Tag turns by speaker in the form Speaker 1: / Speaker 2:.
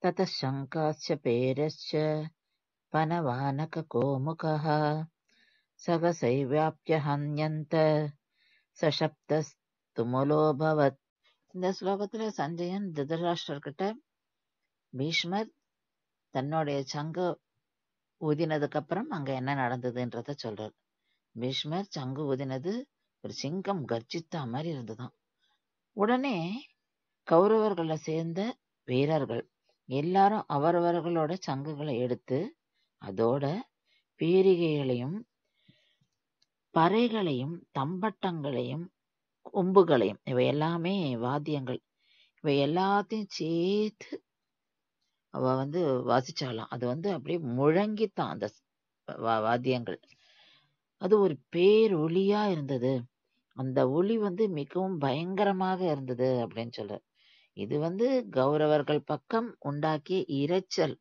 Speaker 1: ततः शङ्काश्च पेरश्च पनवानककोमुकः சகசைவ்யாப்ய ஹன்யந்த சசப்தஸ்துமுலோபவத். இந்த ஸ்லோகத்துல சஞ்சயன் திருதராஷ்டிரர்கிட்ட பீஷ்மர் தன்னுடைய சங்கு ஊதினதுக்கு அப்புறம் அங்க என்ன நடந்ததுன்றத சொல்றார். பீஷ்மர் சங்கு ஊதினது ஒரு சிங்கம் கர்ஜித்தா மாதிரி இருந்துதான். உடனே கௌரவர்களை சேர்ந்த வீரர்கள் எல்லாரும் அவரவர்களோட சங்குகளை எடுத்து அதோட பீரிகைகளையும் பறைகளையும் தம்பட்டங்களையும் கொம்புகளையும் இவை எல்லாமே வாத்தியங்கள் இவை எல்லாத்தையும் சேர்த்து அவ வாசிச்சாலாம். அது அப்படியே முழங்கித்தான் அந்த வாத்தியங்கள். அது ஒரு பேரொலியா இருந்தது. அந்த ஒலி மிகவும் பயங்கரமாக இருந்தது அப்படின்னு சொல்ற. இது கௌரவர்கள் பக்கம் உண்டாக்கிய இரைச்சல்